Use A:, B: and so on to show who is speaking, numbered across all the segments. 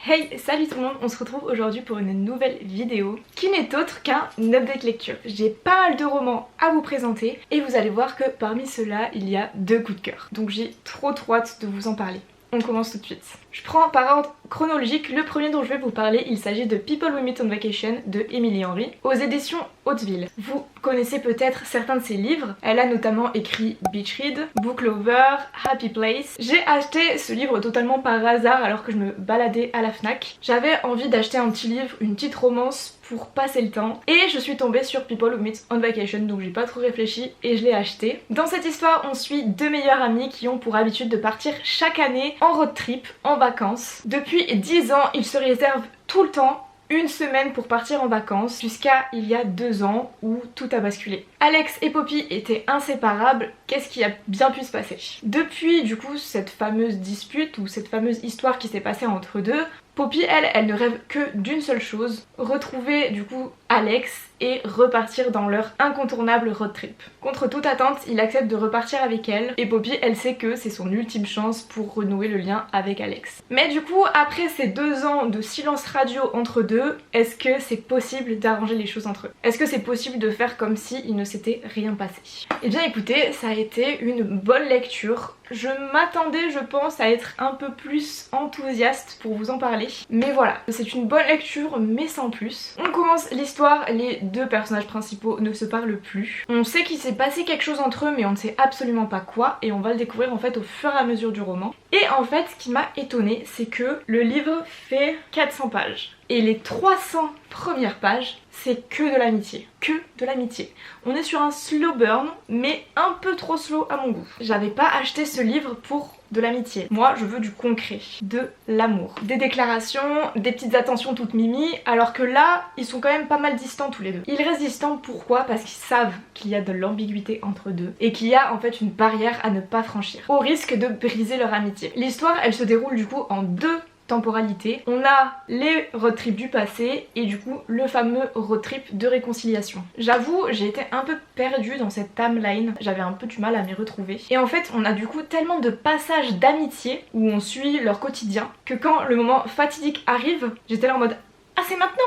A: Hey, salut tout le monde, on se retrouve aujourd'hui pour une nouvelle vidéo qui n'est autre qu'un update lecture. J'ai pas mal de romans à vous présenter et vous allez voir que parmi ceux-là, il y a deux coups de cœur. Donc j'ai trop hâte de vous en parler. On commence tout de suite. Je prends par ordre chronologique, le premier dont je vais vous parler, il s'agit de People We Meet on Vacation de Emily Henry aux éditions Hauteville. Vous connaissez peut-être certains de ses livres, elle a notamment écrit Beach Read, Book Lover, Happy Place. J'ai acheté ce livre totalement par hasard alors que je me baladais à la Fnac. J'avais envie d'acheter un petit livre, une petite romance pour passer le temps et je suis tombée sur People Who Meet on Vacation, donc j'ai pas trop réfléchi et je l'ai acheté. Dans cette histoire on suit deux meilleures amies qui ont pour habitude de partir chaque année en road trip, en vacances. Depuis 10 ans ils se réservent tout le temps une semaine pour partir en vacances jusqu'à il y a 2 ans où tout a basculé. Alex et Poppy étaient inséparables, qu'est-ce qui a bien pu se passer? Depuis du coup cette fameuse dispute ou cette fameuse histoire qui s'est passée entre deux, Poppy elle ne rêve que d'une seule chose, retrouver du coup Alex et repartir dans leur incontournable road trip. Contre toute attente, il accepte de repartir avec elle et Poppy elle sait que c'est son ultime chance pour renouer le lien avec Alex. Mais du coup après ces 2 ans de silence radio entre deux, est-ce que c'est possible d'arranger les choses entre eux? Est-ce que c'est possible de faire comme si il ne s'était rien passé? Eh bien écoutez, ça a été une bonne lecture. Je m'attendais je pense à être un peu plus enthousiaste pour vous en parler. Mais voilà, c'est une bonne lecture mais sans plus. On commence l'histoire, les deux personnages principaux ne se parlent plus. On sait qu'il s'est passé quelque chose entre eux mais on ne sait absolument pas quoi et on va le découvrir en fait au fur et à mesure du roman. Et en fait ce qui m'a étonnée c'est que le livre fait 400 pages. Et les 300 premières pages, c'est que de l'amitié. Que de l'amitié. On est sur un slow burn, mais un peu trop slow à mon goût. J'avais pas acheté ce livre pour de l'amitié. Moi, je veux du concret, de l'amour. Des déclarations, des petites attentions toutes mimi, alors que là, ils sont quand même pas mal distants tous les deux. Ils restent distants, pourquoi? Parce qu'ils savent qu'il y a de l'ambiguïté entre deux et qu'il y a en fait une barrière à ne pas franchir, au risque de briser leur amitié. L'histoire, elle se déroule du coup en deux temporalité. On a les road trips du passé et du coup le fameux road trip de réconciliation. J'avoue j'ai été un peu perdue dans cette timeline, j'avais un peu du mal à m'y retrouver. Et en fait on a du coup tellement de passages d'amitié où on suit leur quotidien que quand le moment fatidique arrive, j'étais là en mode ah c'est maintenant!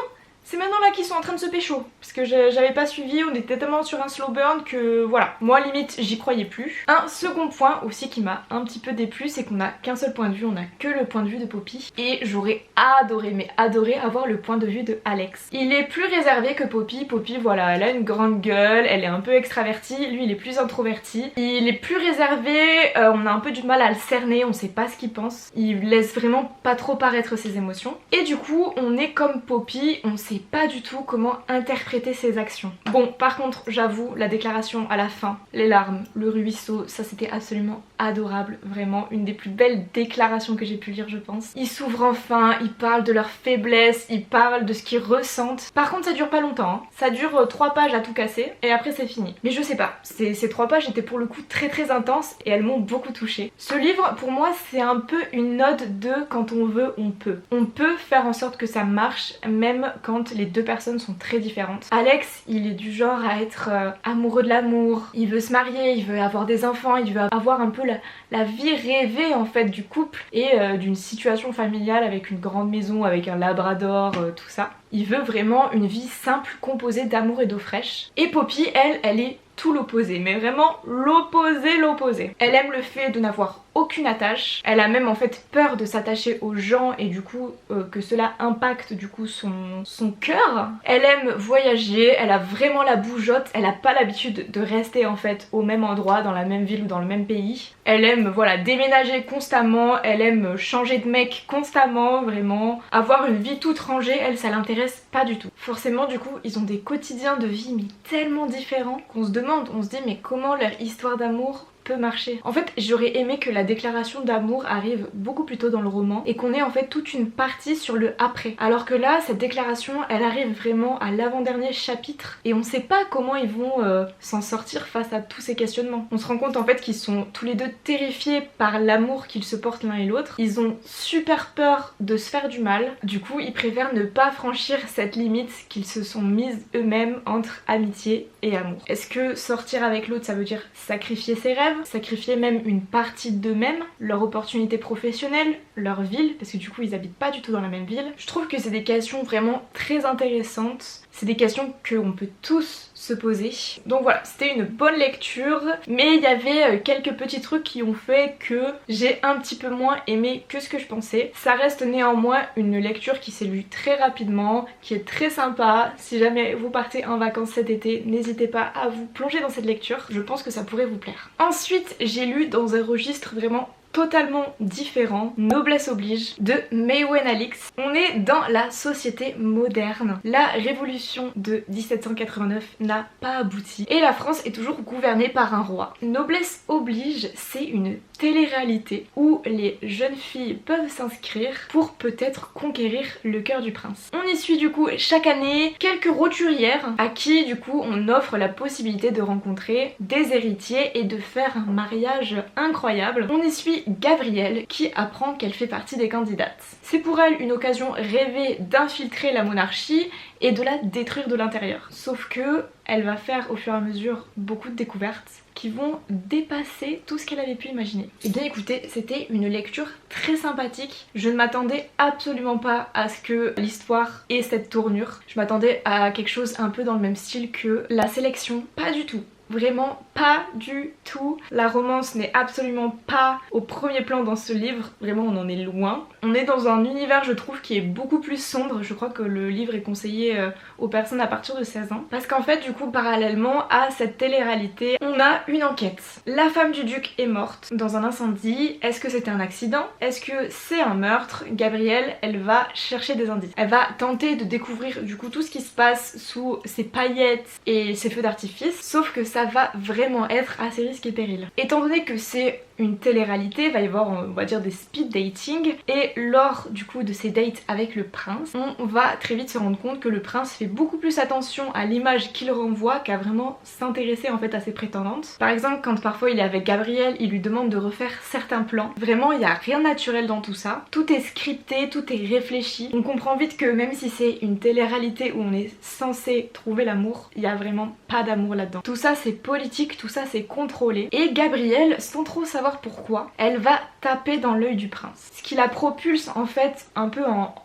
A: C'est maintenant là qu'ils sont en train de se pécho, parce que j'avais pas suivi, on était tellement sur un slow burn que voilà, moi limite j'y croyais plus. Un second point aussi qui m'a un petit peu déplu, c'est qu'on a qu'un seul point de vue, on a que le point de vue de Poppy. Et j'aurais adoré, mais adoré avoir le point de vue de Alex. Il est plus réservé que Poppy, Poppy voilà, elle a une grande gueule, elle est un peu extravertie, lui il est plus introverti. Il est plus réservé, on a un peu du mal à le cerner, on sait pas ce qu'il pense. Il laisse vraiment pas trop paraître ses émotions. Et du coup on est comme Poppy, on sait pas du tout comment interpréter ses actions. Bon par contre j'avoue la déclaration à la fin, les larmes, le ruisseau, ça c'était absolument adorable, vraiment une des plus belles déclarations que j'ai pu lire je pense. Ils s'ouvrent enfin, ils parlent de leurs faiblesses, ils parlent de ce qu'ils ressentent. Par contre ça dure pas longtemps, hein. Ça dure 3 pages à tout casser et après c'est fini. Mais je sais pas, ces 3 pages étaient pour le coup très intenses et elles m'ont beaucoup touchée. Ce livre pour moi c'est un peu une ode de quand on veut on peut. On peut faire en sorte que ça marche même quand les deux personnes sont très différentes. Alex il est du genre à être amoureux de l'amour, il veut se marier, il veut avoir des enfants, il veut avoir un peu la vie rêvée en fait du couple et d'une situation familiale avec une grande maison, avec un labrador, tout ça. Il veut vraiment une vie simple composée d'amour et d'eau fraîche. Et Poppy elle est tout l'opposé, mais vraiment l'opposé. Elle aime le fait de n'avoir aucune attache, elle a même en fait peur de s'attacher aux gens et du coup que cela impacte du coup son cœur. Elle aime voyager, elle a vraiment la bougeotte, elle a pas l'habitude de rester en fait au même endroit, dans la même ville ou dans le même pays. Elle aime voilà déménager constamment, elle aime changer de mec constamment, vraiment. Avoir une vie toute rangée, elle ça l'intéresse pas du tout. Forcément du coup ils ont des quotidiens de vie mais tellement différents qu'on se demande, on se dit mais comment leur histoire d'amour peut marcher. En fait j'aurais aimé que la déclaration d'amour arrive beaucoup plus tôt dans le roman et qu'on ait en fait toute une partie sur le après. Alors que là cette déclaration elle arrive vraiment à l'avant-dernier chapitre et on sait pas comment ils vont s'en sortir face à tous ces questionnements. On se rend compte en fait qu'ils sont tous les deux terrifiés par l'amour qu'ils se portent l'un et l'autre. Ils ont super peur de se faire du mal. Du coup ils préfèrent ne pas franchir cette limite qu'ils se sont mises eux-mêmes entre amitié et amour. Est-ce que sortir avec l'autre ça veut dire sacrifier ses rêves? rêves, sacrifier même une partie d'eux-mêmes, leur opportunité professionnelle, leur ville, parce que du coup ils habitent pas du tout dans la même ville. Je trouve que c'est des questions vraiment très intéressantes, c'est des questions qu'on peut tous se poser. Donc voilà, c'était une bonne lecture, mais il y avait quelques petits trucs qui ont fait que j'ai un petit peu moins aimé que ce que je pensais. Ça reste néanmoins une lecture qui s'est lue très rapidement, qui est très sympa. Si jamais vous partez en vacances cet été, n'hésitez pas à vous plonger dans cette lecture, je pense que ça pourrait vous plaire. Ensuite, j'ai lu dans un registre vraiment totalement différent, Noblesse oblige, de Maywen Alix. On est dans la société moderne. La révolution de 1789 n'a pas abouti et la France est toujours gouvernée par un roi. Noblesse oblige, c'est une télé-réalité où les jeunes filles peuvent s'inscrire pour peut-être conquérir le cœur du prince. On y suit du coup chaque année quelques roturières à qui du coup on offre la possibilité de rencontrer des héritiers et de faire un mariage incroyable. On y suit Gabrielle qui apprend qu'elle fait partie des candidates. C'est pour elle une occasion rêvée d'infiltrer la monarchie et de la détruire de l'intérieur. Sauf que elle va faire au fur et à mesure beaucoup de découvertes qui vont dépasser tout ce qu'elle avait pu imaginer. Et bien écoutez, c'était une lecture très sympathique. Je ne m'attendais absolument pas à ce que l'histoire ait cette tournure. Je m'attendais à quelque chose un peu dans le même style que La Sélection. Pas du tout. Vraiment pas du tout. La romance n'est absolument pas au premier plan dans ce livre, vraiment on en est loin. On est dans un univers je trouve qui est beaucoup plus sombre, je crois que le livre est conseillé aux personnes à partir de 16 ans. Parce qu'en fait du coup parallèlement à cette télé-réalité, on a une enquête. La femme du duc est morte dans un incendie, est-ce que c'était un accident? Est-ce que c'est un meurtre? Gabrielle, elle va chercher des indices. Elle va tenter de découvrir du coup tout ce qui se passe sous ses paillettes et ses feux d'artifice, sauf que ça va vraiment être assez risque et péril. Étant donné que c'est une télé-réalité, il va y avoir on va dire des speed dating et lors du coup de ces dates avec le prince, on va très vite se rendre compte que le prince fait beaucoup plus attention à l'image qu'il renvoie qu'à vraiment s'intéresser en fait à ses prétendantes. Par exemple quand parfois il est avec Gabrielle, il lui demande de refaire certains plans. Vraiment il n'y a rien de naturel dans tout ça. Tout est scripté, tout est réfléchi. On comprend vite que même si c'est une télé-réalité où on est censé trouver l'amour, il n'y a vraiment pas d'amour là-dedans. Tout ça c'est politique, tout ça c'est contrôlé. Et Gabrielle, sans trop savoir pourquoi, elle va taper dans l'œil du prince. Ce qui la propulse en fait un peu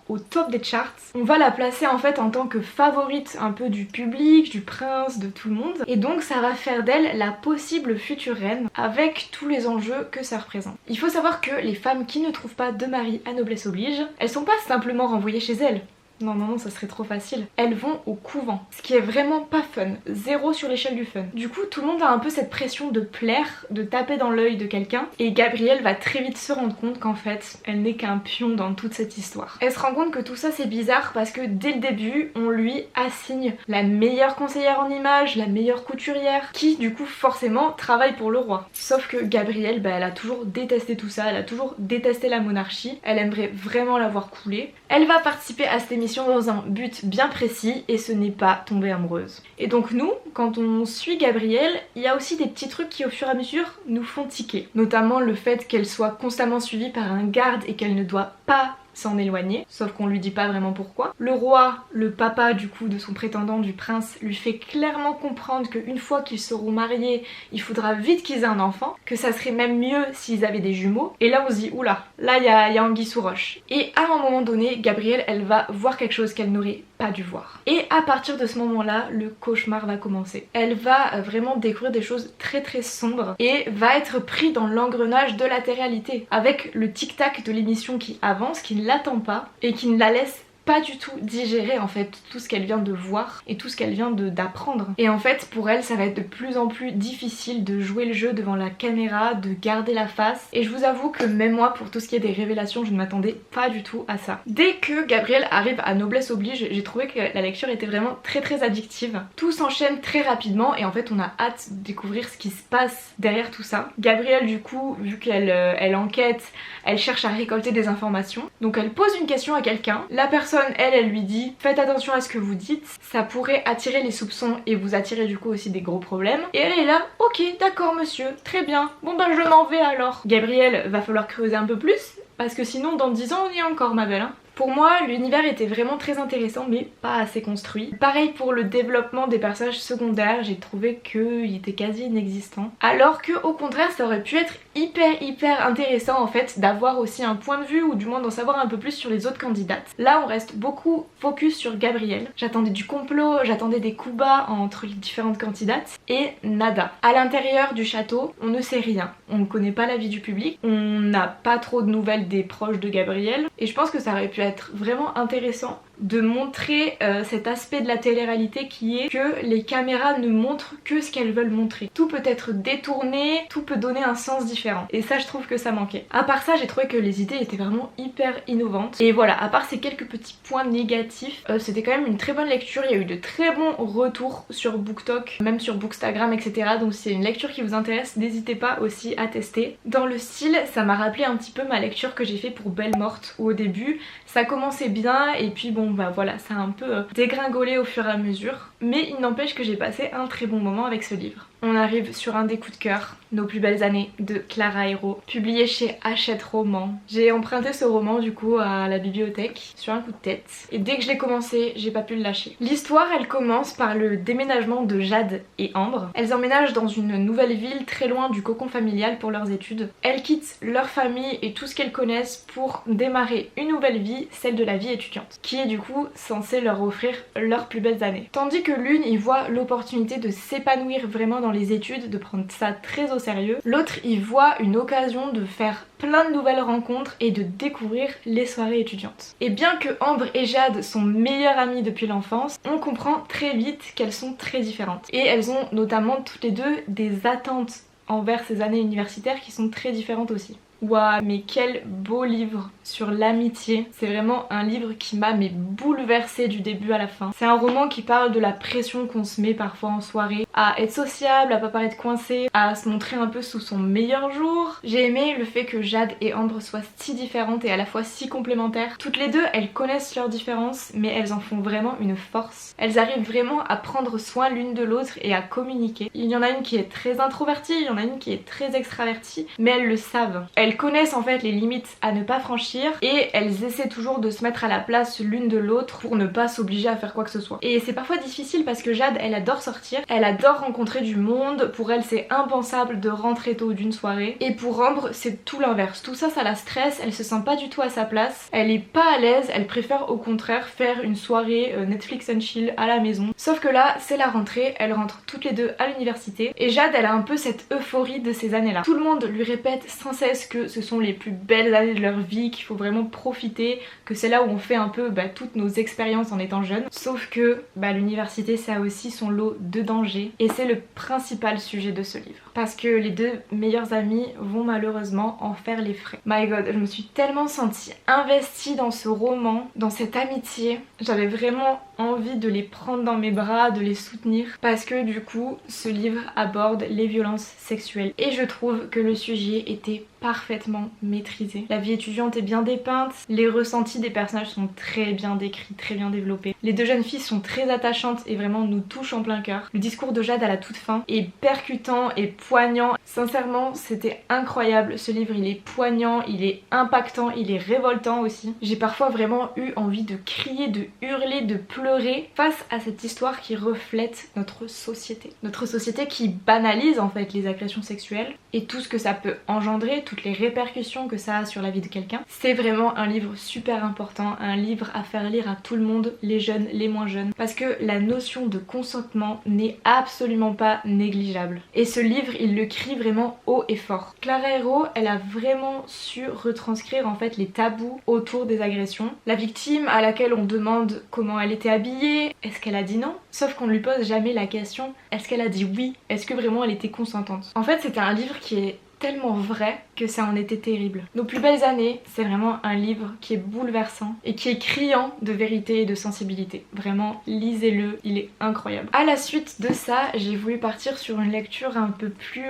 A: au top des charts. On va la placer en fait en tant que favorite un peu du public, du prince, de tout le monde. Et donc ça va faire d'elle la possible future reine avec tous les enjeux que ça représente. Il faut savoir que les femmes qui ne trouvent pas de mari à noblesse oblige, elles sont pas simplement renvoyées chez elles. Non, ça serait trop facile. Elles vont au couvent, ce qui est vraiment pas fun. 0 sur l'échelle du fun. Du coup, tout le monde a un peu cette pression de plaire, de taper dans l'œil de quelqu'un. Et Gabrielle va très vite se rendre compte qu'en fait, elle n'est qu'un pion dans toute cette histoire. Elle se rend compte que tout ça c'est bizarre parce que dès le début, on lui assigne la meilleure conseillère en images, la meilleure couturière, qui du coup forcément travaille pour le roi. Sauf que Gabrielle, elle a toujours détesté tout ça, elle a toujours détesté la monarchie. Elle aimerait vraiment la voir couler. Elle va participer à cette émission dans un but bien précis et ce n'est pas tomber amoureuse. Et donc nous, quand on suit Gabrielle, il y a aussi des petits trucs qui au fur et à mesure nous font tiquer. Notamment le fait qu'elle soit constamment suivie par un garde et qu'elle ne doit pas s'en éloigner, sauf qu'on lui dit pas vraiment pourquoi. Le roi, le papa du coup de son prétendant, du prince, lui fait clairement comprendre qu'une fois qu'ils seront mariés, il faudra vite qu'ils aient un enfant, que ça serait même mieux s'ils avaient des jumeaux. Et là on se dit oula, là il y a anguille sous roche. Et à un moment donné, Gabrielle elle va voir quelque chose qu'elle n'aurait pas dû voir. Et à partir de ce moment-là, le cauchemar va commencer. Elle va vraiment découvrir des choses très très sombres et va être prise dans l'engrenage de la télé-réalité avec le tic-tac de l'émission qui avance, qui ne l'attend pas et qui ne la laisse pas du tout digérer en fait tout ce qu'elle vient de voir et tout ce qu'elle vient d'apprendre. Et en fait pour elle ça va être de plus en plus difficile de jouer le jeu devant la caméra, de garder la face. Et je vous avoue que même moi pour tout ce qui est des révélations je ne m'attendais pas du tout à ça. Dès que Gabrielle arrive à Noblesse oblige, j'ai trouvé que la lecture était vraiment très très addictive. Tout s'enchaîne très rapidement et en fait on a hâte de découvrir ce qui se passe derrière tout ça. Gabrielle du coup vu qu'elle enquête, elle cherche à récolter des informations. Donc elle pose une question à quelqu'un, la personne elle lui dit faites attention à ce que vous dites, ça pourrait attirer les soupçons et vous attirer du coup aussi des gros problèmes. Et elle est là, ok d'accord monsieur, très bien, bon je m'en vais alors. Gabrielle va falloir creuser un peu plus parce que sinon dans 10 ans on y est encore ma belle hein. Pour moi, l'univers était vraiment très intéressant mais pas assez construit. Pareil pour le développement des personnages secondaires, j'ai trouvé qu'il était quasi inexistant. Alors que au contraire, ça aurait pu être hyper intéressant en fait d'avoir aussi un point de vue ou du moins d'en savoir un peu plus sur les autres candidates. Là, on reste beaucoup focus sur Gabrielle. J'attendais du complot, j'attendais des coups bas entre les différentes candidates et nada. À l'intérieur du château, on ne sait rien. On ne connaît pas la vie du public, on n'a pas trop de nouvelles des proches de Gabrielle et je pense que ça aurait pu être vraiment intéressant de montrer cet aspect de la télé-réalité qui est que les caméras ne montrent que ce qu'elles veulent montrer. Tout peut être détourné, tout peut donner un sens différent. Et ça, je trouve que ça manquait. À part ça, j'ai trouvé que les idées étaient vraiment hyper innovantes. Et voilà, à part ces quelques petits points négatifs, c'était quand même une très bonne lecture. Il y a eu de très bons retours sur BookTok, même sur Bookstagram, etc. Donc si c'est une lecture qui vous intéresse, n'hésitez pas aussi à tester. Dans le style, ça m'a rappelé un petit peu ma lecture que j'ai fait pour Belle Morte, où au début, ça commençait bien et puis bon bah voilà, ça a un peu dégringolé au fur et à mesure. Mais il n'empêche que j'ai passé un très bon moment avec ce livre. On arrive sur un des coups de cœur, Nos plus belles années de Clara Hérault, publié chez Hachette Roman. J'ai emprunté ce roman du coup à la bibliothèque sur un coup de tête et dès que je l'ai commencé, j'ai pas pu le lâcher. L'histoire elle commence par le déménagement de Jade et Ambre. Elles emménagent dans une nouvelle ville très loin du cocon familial pour leurs études. Elles quittent leur famille et tout ce qu'elles connaissent pour démarrer une nouvelle vie, celle de la vie étudiante, qui est du coup censée leur offrir leurs plus belles années. Tandis que l'une y voit l'opportunité de s'épanouir vraiment dans les études, de prendre ça très au sérieux, l'autre y voit une occasion de faire plein de nouvelles rencontres et de découvrir les soirées étudiantes. Et bien que Ambre et Jade sont meilleures amies depuis l'enfance, on comprend très vite qu'elles sont très différentes. Et elles ont notamment toutes les deux des attentes envers ces années universitaires qui sont très différentes aussi. Waouh, mais quel beau livre sur l'amitié. C'est vraiment un livre qui m'a bouleversée du début à la fin. C'est un roman qui parle de la pression qu'on se met parfois en soirée, à être sociable, à pas paraître coincé, à se montrer un peu sous son meilleur jour. J'ai aimé le fait que Jade et Ambre soient si différentes et à la fois si complémentaires. Toutes les deux, elles connaissent leurs différences, mais elles en font vraiment une force. Elles arrivent vraiment à prendre soin l'une de l'autre et à communiquer. Il y en a une qui est très introvertie, il y en a une qui est très extravertie, mais elles le savent. Elles connaissent en fait les limites à ne pas franchir et elles essaient toujours de se mettre à la place l'une de l'autre pour ne pas s'obliger à faire quoi que ce soit. Et c'est parfois difficile parce que Jade, elle adore sortir, elle adore rencontrer du monde, pour elle c'est impensable de rentrer tôt d'une soirée. Et pour Ambre, c'est tout l'inverse. Tout ça, ça la stresse, elle se sent pas du tout à sa place, elle est pas à l'aise, elle préfère au contraire faire une soirée Netflix and chill à la maison. Sauf que là, c'est la rentrée, elles rentrent toutes les deux à l'université et Jade, elle a un peu cette euphorie de ces années-là. Tout le monde lui répète sans cesse que ce sont les plus belles années de leur vie, qu'il faut vraiment profiter, que c'est là où on fait un peu toutes nos expériences en étant jeune. Sauf que l'université ça a aussi son lot de dangers et c'est le principal sujet de ce livre. Parce que les deux meilleures amies vont malheureusement en faire les frais. My god, je me suis tellement sentie investie dans ce roman, dans cette amitié. J'avais vraiment envie de les prendre dans mes bras, de les soutenir parce que du coup ce livre aborde les violences sexuelles et je trouve que le sujet était parfaitement maîtrisé. La vie étudiante est bien dépeinte, les ressentis des personnages sont très bien décrits, très bien développés. Les deux jeunes filles sont très attachantes et vraiment nous touchent en plein cœur. Le discours de Jade à la toute fin est percutant et poignant. Sincèrement, c'était incroyable. Ce livre, il est poignant, il est impactant, il est révoltant aussi. J'ai parfois vraiment eu envie de crier, de hurler, de pleurer face à cette histoire qui reflète notre société. Notre société qui banalise en fait les agressions sexuelles et tout ce que ça peut engendrer, toutes les répercussions que ça a sur la vie de quelqu'un. C'est vraiment un livre super important, un livre à faire lire à tout le monde, les jeunes, les moins jeunes, parce que la notion de consentement n'est absolument pas négligeable. Et ce livre, il le crie vraiment haut et fort. Clara Hérault, elle a vraiment su retranscrire en fait les tabous autour des agressions. La victime à laquelle on demande comment elle était habillée, est-ce qu'elle a dit non? Sauf qu'on ne lui pose jamais la question, est-ce qu'elle a dit oui? Est-ce que vraiment elle était consentante? En fait, c'était un livre qui est tellement vrai que ça en était terrible. Nos plus belles années, c'est vraiment un livre qui est bouleversant et qui est criant de vérité et de sensibilité. Vraiment, lisez-le, il est incroyable. À la suite de ça, j'ai voulu partir sur une lecture un peu plus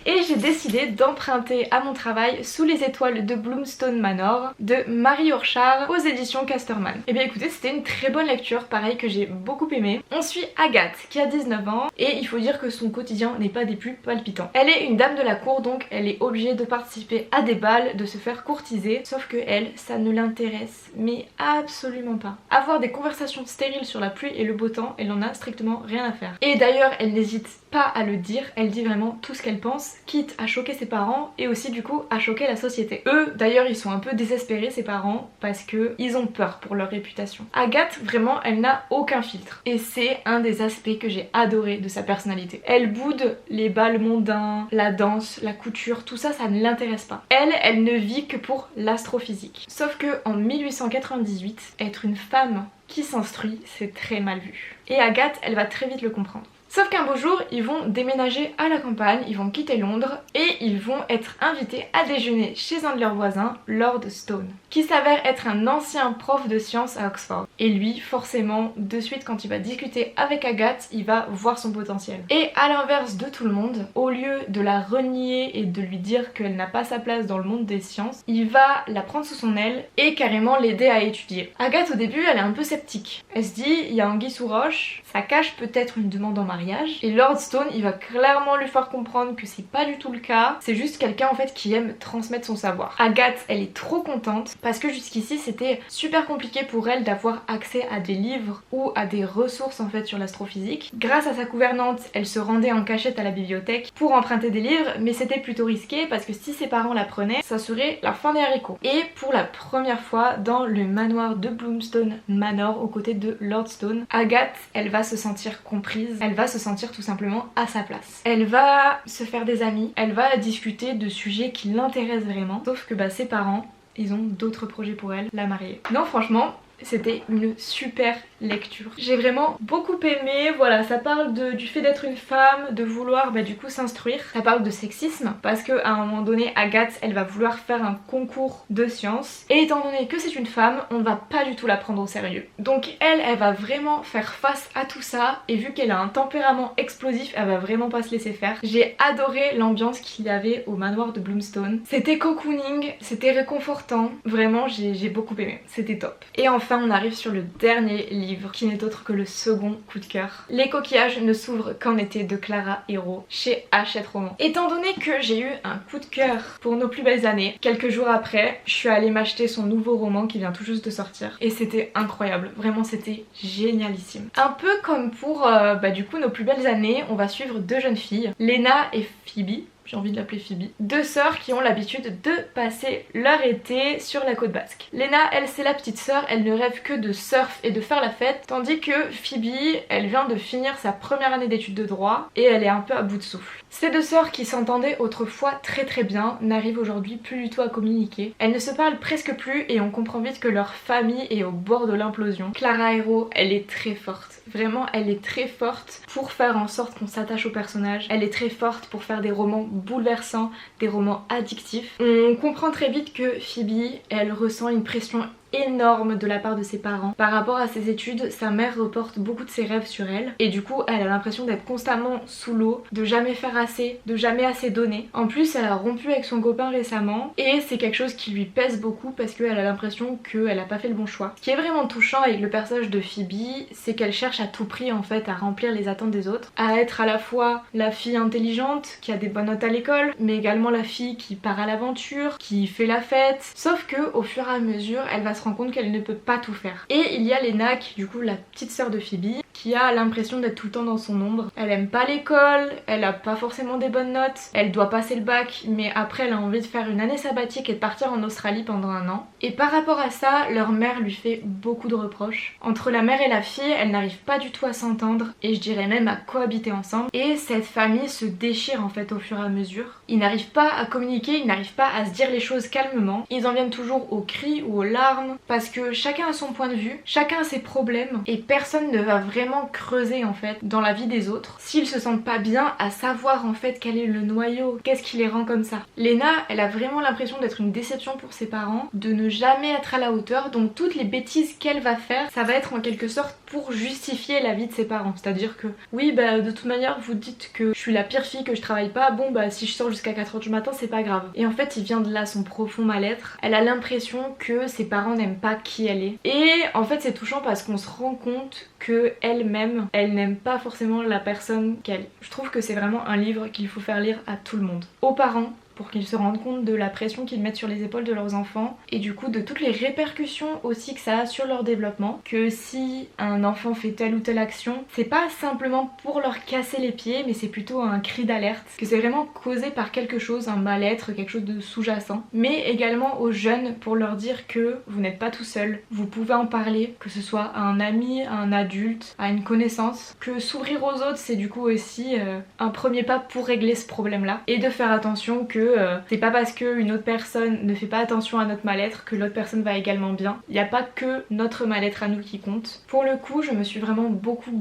A: Et j'ai décidé d'emprunter à mon travail Sous les étoiles de Bloomstone Manor de Marie Orchard aux éditions Casterman. Et bien écoutez, c'était une très bonne lecture, pareil que j'ai beaucoup aimé. On suit Agathe qui a 19 ans et il faut dire que son quotidien n'est pas des plus palpitants. Elle est une dame de la cour, donc elle est obligée de participer à des bals, de se faire courtiser, sauf que elle, ça ne l'intéresse mais absolument pas. Avoir des conversations stériles sur la pluie et le beau temps, elle en a strictement rien à faire. Et d'ailleurs, elle n'hésite pas à le dire, elle dit vraiment tout ce qu'elle pense, quitte à choquer ses parents et aussi du coup à choquer la société. Eux d'ailleurs ils sont un peu désespérés, ses parents, parce que ils ont peur pour leur réputation. Agathe vraiment elle n'a aucun filtre et c'est un des aspects que j'ai adoré de sa personnalité. Elle boude les bals mondains, la danse, la couture, tout ça, ça ne l'intéresse pas. Elle ne vit que pour l'astrophysique. Sauf que en 1898, être une femme qui s'instruit, c'est très mal vu. Et Agathe, elle va très vite le comprendre. Sauf qu'un beau jour, ils vont déménager à la campagne, ils vont quitter Londres et ils vont être invités à déjeuner chez un de leurs voisins, Lord Stone, qui s'avère être un ancien prof de sciences à Oxford. Et lui, forcément, de suite quand il va discuter avec Agathe, il va voir son potentiel. Et à l'inverse de tout le monde, au lieu de la renier et de lui dire qu'elle n'a pas sa place dans le monde des sciences, il va la prendre sous son aile et carrément l'aider à étudier. Agathe au début, elle est un peu sceptique. Elle se dit, il y a anguille sous roche, ça cache peut-être une demande en mariage. Et Lord Stone, il va clairement lui faire comprendre que c'est pas du tout le cas. C'est juste quelqu'un en fait qui aime transmettre son savoir. Agathe, elle est trop contente parce que jusqu'ici c'était super compliqué pour elle d'avoir accès à des livres ou à des ressources en fait sur l'astrophysique. Grâce à sa gouvernante, elle se rendait en cachette à la bibliothèque pour emprunter des livres, mais c'était plutôt risqué parce que si ses parents la prenaient, ça serait la fin des haricots. Et pour la première fois dans le manoir de Bloomstone Manor aux côtés de Lord Stone, Agathe, elle va se sentir comprise, elle va se sentir tout simplement à sa place. Elle va se faire des amis, elle va discuter de sujets qui l'intéressent vraiment, sauf que ses parents, ils ont d'autres projets pour elle, la marier. Non franchement, c'était une super lecture. J'ai vraiment beaucoup aimé, voilà, ça parle du fait d'être une femme, de vouloir du coup s'instruire. Ça parle de sexisme parce qu'à un moment donné, Agathe, elle va vouloir faire un concours de sciences. Et étant donné que c'est une femme, on ne va pas du tout la prendre au sérieux. Donc elle va vraiment faire face à tout ça et vu qu'elle a un tempérament explosif, elle va vraiment pas se laisser faire. J'ai adoré l'ambiance qu'il y avait au manoir de Bloomstone. C'était cocooning, c'était réconfortant. Vraiment, j'ai beaucoup aimé. C'était top. Et enfin, on arrive sur le dernier livre qui n'est autre que le second coup de cœur. Les coquillages ne s'ouvrent qu'en été de Clara Hérault chez Hachette Roman. Étant donné que j'ai eu un coup de cœur pour Nos plus belles années, quelques jours après, je suis allée m'acheter son nouveau roman qui vient tout juste de sortir et c'était incroyable. Vraiment, c'était génialissime. Un peu comme pour du coup Nos plus belles années, on va suivre deux jeunes filles, Léna et Phoebe. J'ai envie de l'appeler Phoebe. Deux sœurs qui ont l'habitude de passer leur été sur la côte basque. Léna, elle, c'est la petite sœur, elle ne rêve que de surf et de faire la fête, tandis que Phoebe, elle vient de finir sa première année d'études de droit et elle est un peu à bout de souffle. Ces deux sœurs qui s'entendaient autrefois très bien n'arrivent aujourd'hui plus du tout à communiquer. Elles ne se parlent presque plus et on comprend vite que leur famille est au bord de l'implosion. Clara Hérault, elle est très forte. Vraiment, elle est très forte pour faire en sorte qu'on s'attache au personnage. Elle est très forte pour faire des romans bouleversants, des romans addictifs. On comprend très vite que Phoebe, elle ressent une pression énorme de la part de ses parents. Par rapport à ses études, sa mère reporte beaucoup de ses rêves sur elle et du coup elle a l'impression d'être constamment sous l'eau, de jamais faire assez, de jamais assez donner. En plus elle a rompu avec son copain récemment et c'est quelque chose qui lui pèse beaucoup parce qu'elle a l'impression qu'elle a pas fait le bon choix. Ce qui est vraiment touchant avec le personnage de Phoebe, c'est qu'elle cherche à tout prix en fait à remplir les attentes des autres, à être à la fois la fille intelligente qui a des bonnes notes à l'école, mais également la fille qui part à l'aventure, qui fait la fête. Sauf que au fur et à mesure, elle va se rendre compte qu'elle ne peut pas tout faire. Et il y a Léna, qui du coup la petite sœur de Phoebe, qui a l'impression d'être tout le temps dans son ombre. Elle aime pas l'école, elle a pas forcément des bonnes notes, elle doit passer le bac, mais après elle a envie de faire une année sabbatique et de partir en Australie pendant 1 an. Et par rapport à ça, leur mère lui fait beaucoup de reproches. Entre la mère et la fille, elles n'arrivent pas du tout à s'entendre et je dirais même à cohabiter ensemble. Et cette famille se déchire en fait au fur et à mesure. Ils n'arrivent pas à communiquer, ils n'arrivent pas à se dire les choses calmement. Ils en viennent toujours aux cris ou aux larmes parce que chacun a son point de vue, chacun a ses problèmes et personne ne va vraiment creuser en fait dans la vie des autres s'ils se sentent pas bien à savoir en fait quel est le noyau, qu'est-ce qui les rend comme ça. Lena, elle a vraiment l'impression d'être une déception pour ses parents, de ne jamais être à la hauteur, donc toutes les bêtises qu'elle va faire, ça va être en quelque sorte pour justifier la vie de ses parents. C'est-à-dire que oui bah de toute manière vous dites que je suis la pire fille, que je travaille pas, bon bah si je sors jusqu'à 4h du matin c'est pas grave. Et en fait il vient de là son profond mal-être. Elle a l'impression que ses parents n'aiment pas qui elle est. Et en fait c'est touchant parce qu'on se rend compte que elle-même, elle n'aime pas forcément la personne qu'elle est. Je trouve que c'est vraiment un livre qu'il faut faire lire à tout le monde. Aux parents, pour qu'ils se rendent compte de la pression qu'ils mettent sur les épaules de leurs enfants et du coup de toutes les répercussions aussi que ça a sur leur développement. Que si un enfant fait telle ou telle action, c'est pas simplement pour leur casser les pieds mais c'est plutôt un cri d'alerte, que c'est vraiment causé par quelque chose, un mal-être, quelque chose de sous-jacent. Mais également aux jeunes pour leur dire que vous n'êtes pas tout seul, vous pouvez en parler, que ce soit à un ami, à un adulte, à une connaissance, que s'ouvrir aux autres c'est du coup aussi un premier pas pour régler ce problème là et de faire attention que c'est pas parce qu'une autre personne ne fait pas attention à notre mal-être que l'autre personne va également bien. Il n'y a pas que notre mal-être à nous qui compte. Pour le coup, je me suis vraiment beaucoup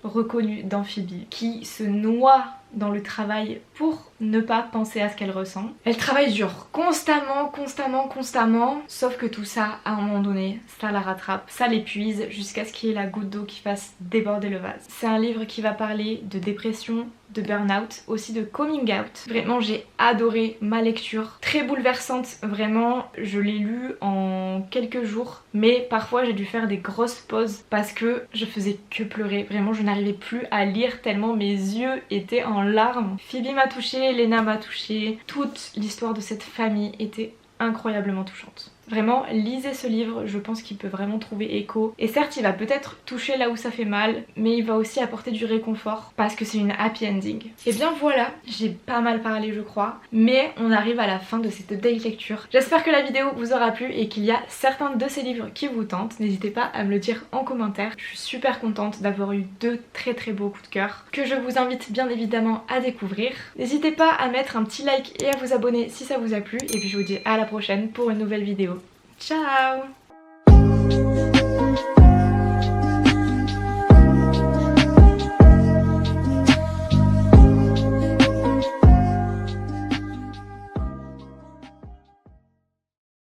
A: reconnue dans Phoebe, qui se noie dans le travail pour ne pas penser à ce qu'elle ressent. Elle travaille dur, constamment, sauf que tout ça, à un moment donné, ça la rattrape, ça l'épuise jusqu'à ce qu'il y ait la goutte d'eau qui fasse déborder le vase. C'est un livre qui va parler de dépression, de burn-out, aussi de coming out. Vraiment j'ai adoré ma lecture, très bouleversante, vraiment je l'ai lu en quelques jours, mais parfois j'ai dû faire des grosses pauses parce que je faisais que pleurer, vraiment je n'arrivais plus à lire tellement mes yeux étaient en larmes. Phoebe m'a touchée, Lena m'a touchée, toute l'histoire de cette famille était incroyablement touchante. Vraiment, lisez ce livre, je pense qu'il peut vraiment trouver écho. Et certes, il va peut-être toucher là où ça fait mal, mais il va aussi apporter du réconfort parce que c'est une happy ending. Et bien voilà, j'ai pas mal parlé je crois, mais on arrive à la fin de cette update lecture. J'espère que la vidéo vous aura plu et qu'il y a certains de ces livres qui vous tentent. N'hésitez pas à me le dire en commentaire. Je suis super contente d'avoir eu 2 très beaux coups de cœur que je vous invite bien évidemment à découvrir. N'hésitez pas à mettre un petit like et à vous abonner si ça vous a plu. Et puis je vous dis à la prochaine pour une nouvelle vidéo. Ciao!